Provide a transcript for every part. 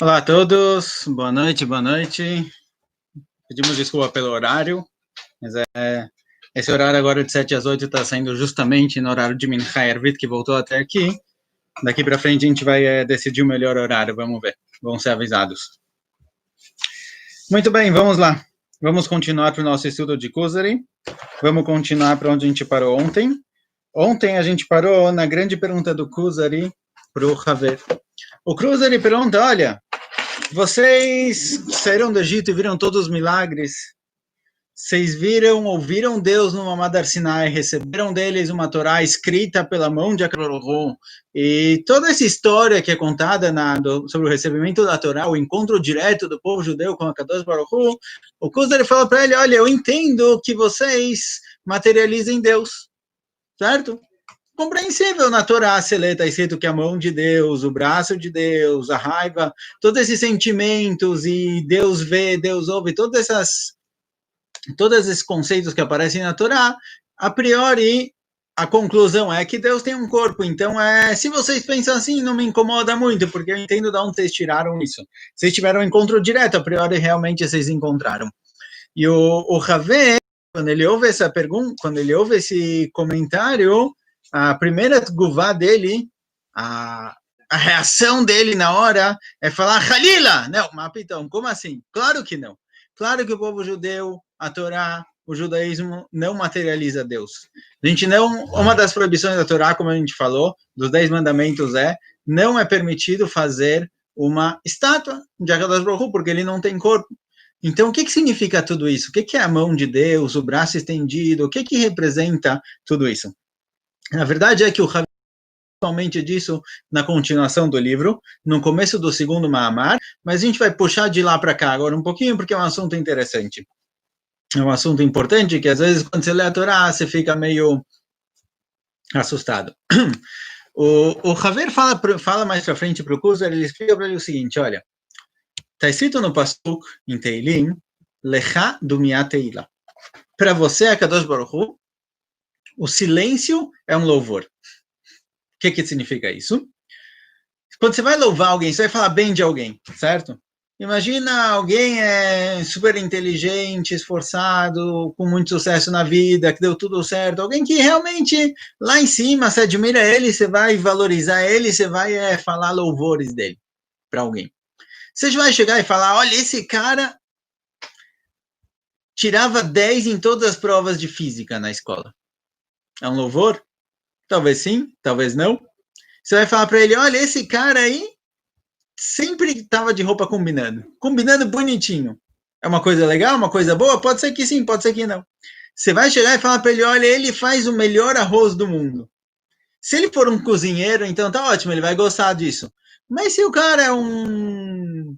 Olá a todos, boa noite, boa noite. Pedimos desculpa pelo horário, mas esse horário agora de 7 às 8 está saindo justamente no horário de Mincha Ervit, que voltou até aqui. Daqui para frente a gente vai decidir o melhor horário, vamos ver, vamos ser avisados. Muito bem, vamos lá. Vamos continuar para o nosso estudo de Kuzari. Vamos continuar para onde a gente parou ontem. Ontem a gente parou na grande pergunta do Kuzari para o Haver. O Kuzari pergunta, olha, vocês saíram do Egito e viram todos os milagres. Vocês ouviram Deus no Mamad Sinai, receberam deles uma Torá escrita pela mão de Akadosh. E toda essa história que é contada sobre o recebimento da Torá, o encontro direto do povo judeu com Akadosh Baruch Hu, o Kuzari fala para ele, olha, eu entendo que vocês materializem Deus, certo? Compreensível na Torá, se está escrito que a mão de Deus, o braço de Deus, a raiva, todos esses sentimentos, e Deus vê, Deus ouve, todos esses conceitos que aparecem na Torá, a priori, a conclusão é que Deus tem um corpo, então se vocês pensam assim, não me incomoda muito, porque eu entendo de onde vocês tiraram isso. Vocês tiveram um encontro direto, a priori, realmente vocês encontraram. E o Ravé, quando ele ouve essa pergunta, quando ele ouve esse comentário, a primeira guvá dele, a reação dele na hora é falar, Halila! Não, mas então, como assim? Claro que não. Claro que o povo judeu, a Torá, o judaísmo não materializa Deus. A gente não, uma das proibições da Torá, como a gente falou, dos 10 mandamentos não é permitido fazer uma estátua de Akadosh Baruch Hu, porque ele não tem corpo. Então, o que significa tudo isso? O que é a mão de Deus, o braço estendido? O que representa tudo isso? Na verdade, é que o Rav totalmente disso na continuação do livro, no começo do segundo Mahamar, mas a gente vai puxar de lá para cá agora um pouquinho, porque é um assunto interessante. É um assunto importante que, às vezes, quando você lê a Torá, você fica meio assustado. O Haver fala mais para frente para o Kuzar, ele explica para ele o seguinte, olha, está escrito no Pasuk, em Teilim, Lecha Dumiat Teila. Para você, Akadosh Baruch Hu, o silêncio é um louvor. O que significa isso? Quando você vai louvar alguém, você vai falar bem de alguém, certo? Imagina alguém super inteligente, esforçado, com muito sucesso na vida, que deu tudo certo. Alguém que realmente, lá em cima, você admira ele, você vai valorizar ele, você vai falar louvores dele para alguém. Você vai chegar e falar, olha, esse cara tirava 10 em todas as provas de física na escola. É um louvor? Talvez sim, talvez não. Você vai falar para ele, olha, esse cara aí sempre estava de roupa combinando bonitinho. É uma coisa legal, uma coisa boa? Pode ser que sim, pode ser que não. Você vai chegar e falar para ele, olha, ele faz o melhor arroz do mundo. Se ele for um cozinheiro, então tá ótimo, ele vai gostar disso. Mas se o cara é um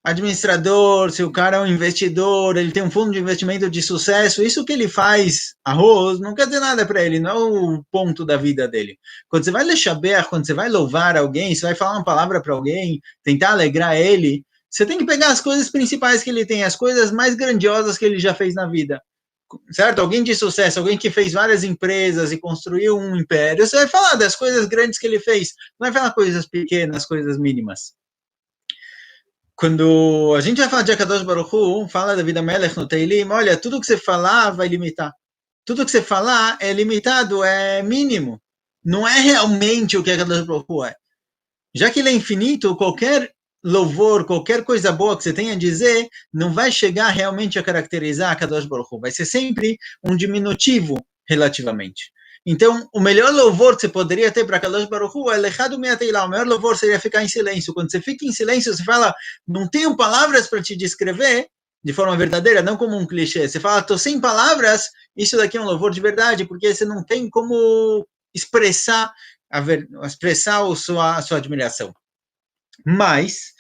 administrador, se o cara é um investidor, ele tem um fundo de investimento de sucesso, isso que ele faz, arroz, não quer dizer nada para ele, não é o ponto da vida dele. Quando você vai lechaber, quando você vai louvar alguém, você vai falar uma palavra para alguém, tentar alegrar ele, você tem que pegar as coisas principais que ele tem, as coisas mais grandiosas que ele já fez na vida. Certo? Alguém de sucesso, alguém que fez várias empresas e construiu um império, você vai falar das coisas grandes que ele fez, não vai falar coisas pequenas, coisas mínimas. Quando a gente vai falar de Akadosh Baruch Hu, fala da vida Melech no Teilim, olha, tudo que você falar vai limitar. Tudo que você falar é limitado, é mínimo. Não é realmente o que Akadosh Baruch Hu é. Já que ele é infinito, qualquer louvor, qualquer coisa boa que você tenha a dizer, não vai chegar realmente a caracterizar Akadosh Baruch Hu. Vai ser sempre um diminutivo, relativamente. Então, o melhor louvor que você poderia ter para Akadosh Baruch Hu é Lechadu Me'ateilah. O melhor louvor seria ficar em silêncio. Quando você fica em silêncio, você fala, não tenho palavras para te descrever de forma verdadeira, não como um clichê. Você fala, estou sem palavras, isso daqui é um louvor de verdade, porque você não tem como expressar a sua admiração. Mas,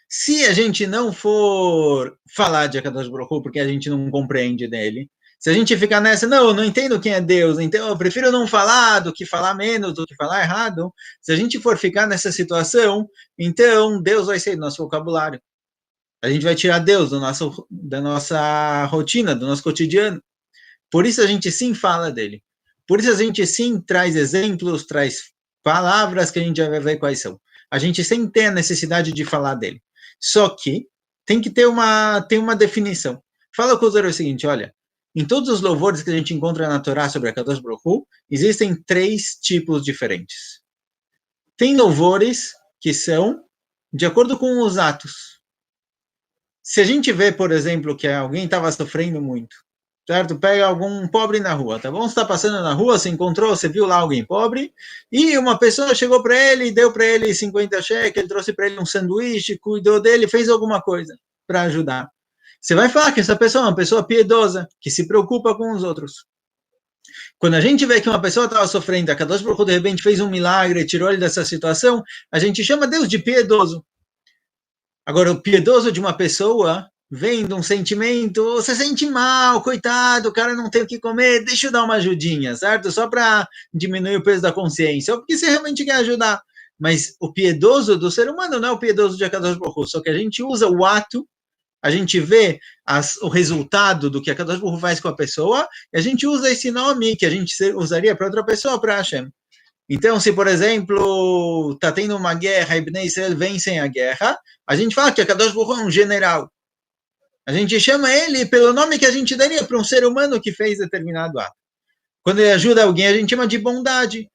se a gente não for falar de Akadosh Baruch Hu, porque a gente não compreende dele, se a gente ficar nessa, não, eu não entendo quem é Deus, então eu prefiro não falar do que falar menos, do que falar errado, se a gente for ficar nessa situação, então Deus vai ser do nosso vocabulário. A gente vai tirar Deus da nossa rotina, do nosso cotidiano. Por isso a gente sim fala dele. Por isso a gente sim traz exemplos, traz palavras que a gente já vai ver quais são. A gente sem ter a necessidade de falar dele. Só que tem que ter uma definição. Fala com o Zero o seguinte, olha, em todos os louvores que a gente encontra na Torá sobre a Kadosh Baruch Hu, existem 3 tipos diferentes. Tem louvores que são de acordo com os atos. Se a gente vê, por exemplo, que alguém estava sofrendo muito, certo? Pega algum pobre na rua, tá bom? Você está passando na rua, você encontrou, você viu lá alguém pobre, e uma pessoa chegou para ele, deu para ele 50 cheques, trouxe para ele um sanduíche, cuidou dele, fez alguma coisa para ajudar. Você vai falar que essa pessoa é uma pessoa piedosa, que se preocupa com os outros. Quando a gente vê que uma pessoa estava sofrendo, a Kadosh Baruch Hu de repente fez um milagre, tirou ele dessa situação, a gente chama Deus de piedoso. Agora, o piedoso de uma pessoa vem de um sentimento, você sente mal, coitado, o cara não tem o que comer, deixa eu dar uma ajudinha, certo? Só para diminuir o peso da consciência, ou porque você realmente quer ajudar. Mas o piedoso do ser humano não é o piedoso de Akadosh Baruch Hu, só que a gente usa o ato, a gente vê o resultado do que a Kadosh Baruch Hu faz com a pessoa, e a gente usa esse nome que a gente usaria para outra pessoa, para Hashem. Então, se, por exemplo, está tendo uma guerra e Bnei Israel vencem a guerra, a gente fala que a Kadosh Baruch Hu é um general. A gente chama ele pelo nome que a gente daria para um ser humano que fez determinado ato. Quando ele ajuda alguém, a gente chama de bondade.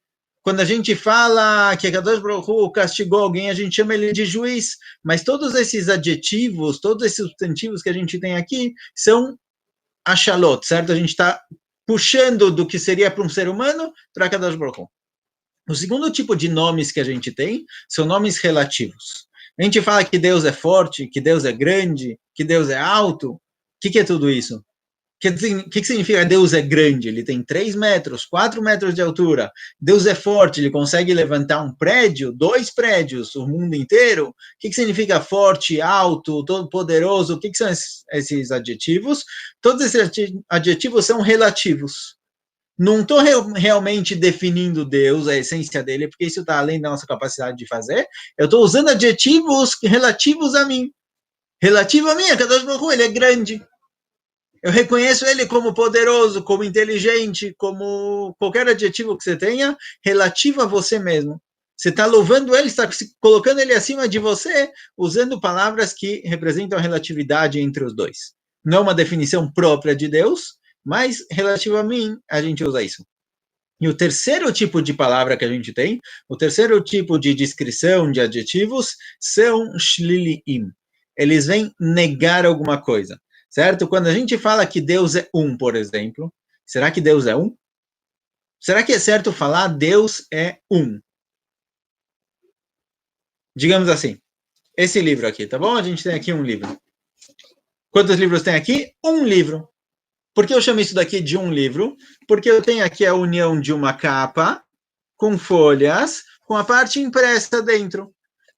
Quando a gente fala que a Kadosh Baruch Hu castigou alguém, a gente chama ele de juiz. Mas todos esses adjetivos, todos esses substantivos que a gente tem aqui, são achalot, certo? A gente está puxando do que seria para um ser humano para a Kadosh Baruch Hu. O segundo tipo de nomes que a gente tem são nomes relativos. A gente fala que Deus é forte, que Deus é grande, que Deus é alto. O que é tudo isso? O que significa Deus é grande? Ele tem 3 metros, 4 metros de altura. Deus é forte, ele consegue levantar um prédio, 2 prédios, o mundo inteiro. O que significa forte, alto, todo poderoso? O que são esses adjetivos? Todos esses adjetivos são relativos. Não estou realmente definindo Deus, a essência dele, porque isso está além da nossa capacidade de fazer. Eu estou usando adjetivos relativos a mim. Relativo a mim, a Kadosh Baruch Hu, ele é grande. Eu reconheço ele como poderoso, como inteligente, como qualquer adjetivo que você tenha, relativo a você mesmo. Você está louvando ele, está colocando ele acima de você, usando palavras que representam a relatividade entre os dois. Não é uma definição própria de Deus, mas relativo a mim, a gente usa isso. E o terceiro tipo de palavra que a gente tem, o terceiro tipo de descrição de adjetivos, são shliliim. Eles vêm negar alguma coisa, certo? Quando a gente fala que Deus é um, por exemplo, será que Deus é um? Será que é certo falar Deus é um? Digamos assim, esse livro aqui, tá bom? A gente tem aqui um livro. Quantos livros tem aqui? Um livro. Por que eu chamo isso daqui de um livro? Porque eu tenho aqui a união de uma capa com folhas, com a parte impressa dentro. O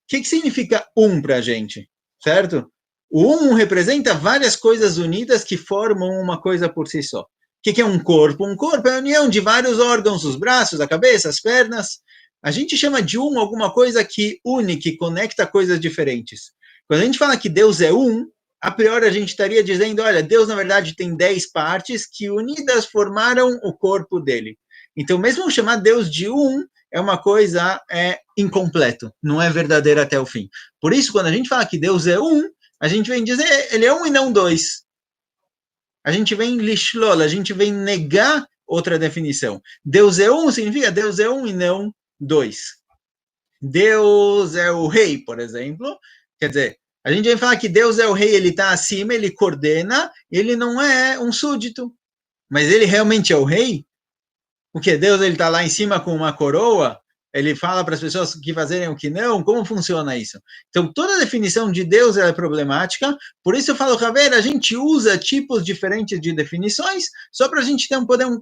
que significa um para a gente? Certo? O um representa várias coisas unidas que formam uma coisa por si só. O que é um corpo? Um corpo é a união de vários órgãos, os braços, a cabeça, as pernas. A gente chama de um alguma coisa que une, que conecta coisas diferentes. Quando a gente fala que Deus é um, a priori a gente estaria dizendo, olha, Deus na verdade tem 10 partes que unidas formaram o corpo dele. Então, mesmo chamar Deus de um é uma coisa incompleto, não é verdadeiro até o fim. Por isso, quando a gente fala que Deus é um, a gente vem dizer, ele é um e não dois. A gente vem lishlol, a gente vem negar outra definição. Deus é um significa Deus é um e não dois. Deus é o rei, por exemplo, quer dizer, a gente vai falar que Deus é o rei, ele está acima, ele coordena, ele não é um súdito. Mas ele realmente é o rei? Porque Deus está lá em cima com uma coroa, ele fala para as pessoas que fazerem o que não, como funciona isso? Então, toda a definição de Deus é problemática, por isso eu falo, Javier, a gente usa tipos diferentes de definições, só para a gente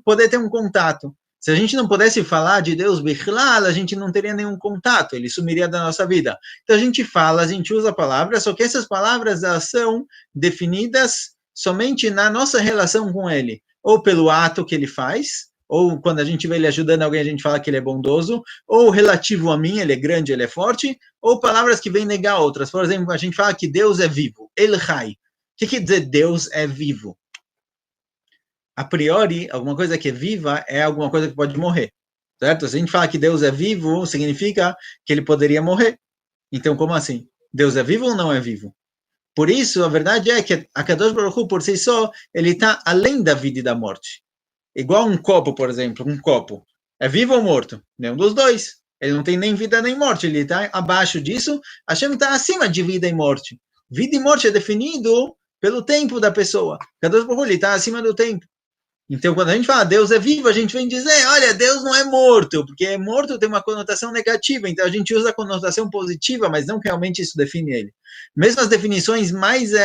poder ter um contato. Se a gente não pudesse falar de Deus Bichlal, a gente não teria nenhum contato, ele sumiria da nossa vida. Então a gente fala, a gente usa palavras, só que essas palavras elas são definidas somente na nossa relação com ele, ou pelo ato que ele faz, ou quando a gente vê ele ajudando alguém, a gente fala que ele é bondoso, ou relativo a mim, ele é grande, ele é forte, ou palavras que vêm negar outras. Por exemplo, a gente fala que Deus é vivo, El Chai. O que quer dizer Deus é vivo? A priori, alguma coisa que é viva é alguma coisa que pode morrer, certo? Se a gente fala que Deus é vivo, significa que ele poderia morrer. Então, como assim? Deus é vivo ou não é vivo? Por isso, a verdade é que a Kadosh Baruch Hu, por si só, ele está além da vida e da morte. Igual um copo, por exemplo, um copo. É vivo ou morto? Nenhum dos dois. Ele não tem nem vida nem morte, ele está abaixo disso. Hashem está acima de vida e morte. Vida e morte é definido pelo tempo da pessoa. Kadosh Baruch Hu, ele está acima do tempo. Então, quando a gente fala Deus é vivo, a gente vem dizer, olha, Deus não é morto, porque morto tem uma conotação negativa, então a gente usa a conotação positiva, mas não realmente isso define ele. Mesmo as definições mais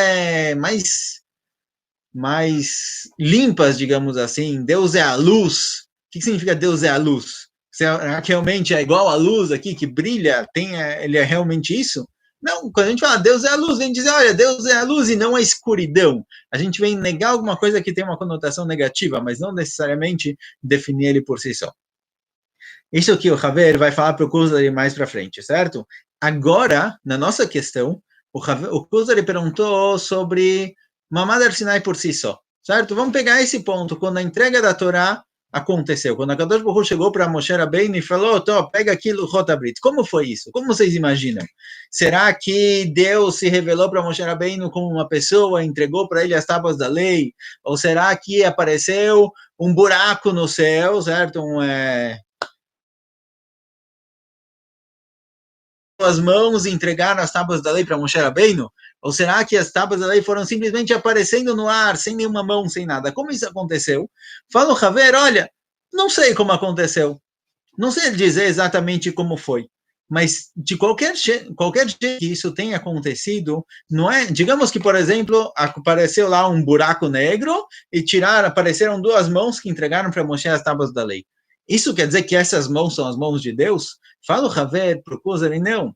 limpas, digamos assim, Deus é a luz. O que significa Deus é a luz? Será que realmente é igual a luz aqui, que brilha, ele é realmente isso? Não, quando a gente fala Deus é a luz, vem dizer, olha, Deus é a luz e não a escuridão. A gente vem negar alguma coisa que tem uma conotação negativa, mas não necessariamente definir ele por si só. Isso que o Haver vai falar para o Kuzari mais para frente, certo? Agora, na nossa questão, o Kuzari perguntou sobre Mamad Sinai por si só, certo? Vamos pegar esse ponto, quando a entrega da Torá aconteceu, quando a Kadosh Baruch Hu chegou para Moshe Rabbeinu e falou, pega aquilo, Rotabrit. Como foi isso? Como vocês imaginam? Será que Deus se revelou para Moshe Rabbeinu como uma pessoa, entregou para ele as tábuas da lei? Ou será que apareceu um buraco no céu, certo? As mãos e entregaram as tábuas da lei para Moshe Rabbeinu? Ou será que as tábuas da lei foram simplesmente aparecendo no ar, sem nenhuma mão, sem nada? Como isso aconteceu? Fala o Haver, olha, não sei como aconteceu. Não sei dizer exatamente como foi. Mas de qualquer jeito que isso tenha acontecido, não é? Digamos que, por exemplo, apareceu lá um buraco negro e apareceram duas mãos que entregaram para Moshe as tábuas da lei. Isso quer dizer que essas mãos são as mãos de Deus? Fala o Haver, procura ele, não.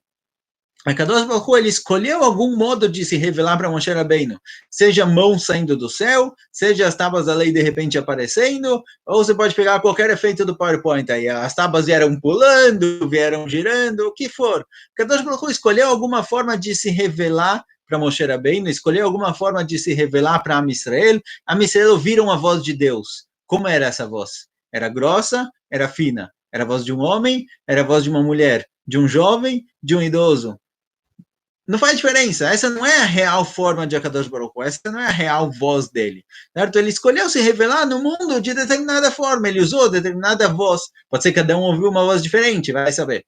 A Kadosh Baruch Hu, ele escolheu algum modo de se revelar para Moshe Rabbeinu, seja mão saindo do céu, seja as tábuas da lei de repente aparecendo, ou você pode pegar qualquer efeito do PowerPoint aí, as tábuas vieram pulando, vieram girando, o que for. Kadosh Baruch Hu escolheu alguma forma de se revelar para Moshe Rabbeinu, escolheu alguma forma de se revelar para Am Israel ouviram a voz de Deus. Como era essa voz? Era grossa? Era fina? Era a voz de um homem? Era a voz de uma mulher? De um jovem? De um idoso? Não faz diferença. Essa não é a real forma de Akadosh Baruch Hu. Essa não é a real voz dele. Certo? Ele escolheu se revelar no mundo de determinada forma. Ele usou determinada voz. Pode ser que cada um ouviu uma voz diferente, vai saber.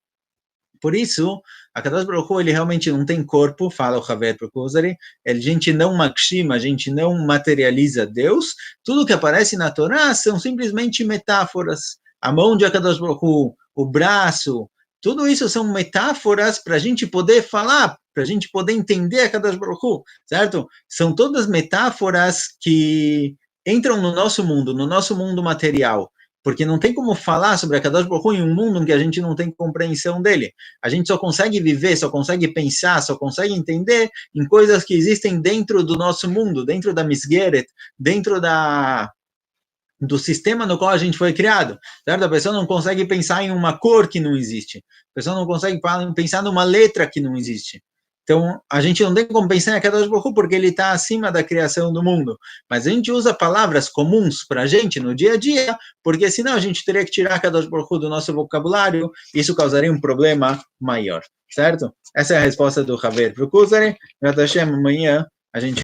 Por isso, Akadosh Baruch Hu, ele realmente não tem corpo, fala o Haver para o Kuzari. A gente não makshima, a gente não materializa Deus. Tudo que aparece na Torá são simplesmente metáforas. A mão de Akadosh Baruch Hu, o braço, tudo isso são metáforas para a gente poder falar, para a gente poder entender a Kadosh Baruch Hu, certo? São todas metáforas que entram no nosso mundo material, porque não tem como falar sobre a Kadosh Baruch Hu em um mundo em que a gente não tem compreensão dele. A gente só consegue viver, só consegue pensar, só consegue entender em coisas que existem dentro do nosso mundo, dentro da Misgeret, dentro do sistema no qual a gente foi criado, certo? A pessoa não consegue pensar em uma cor que não existe. A pessoa não consegue pensar numa letra que não existe. Então, a gente não tem como pensar em Akadosh Baruch Hu porque ele está acima da criação do mundo. Mas a gente usa palavras comuns para a gente no dia a dia, porque senão a gente teria que tirar Akadosh Baruch Hu do nosso vocabulário, e isso causaria um problema maior, certo? Essa é a resposta do Haver para o Kuzari. Amanhã a gente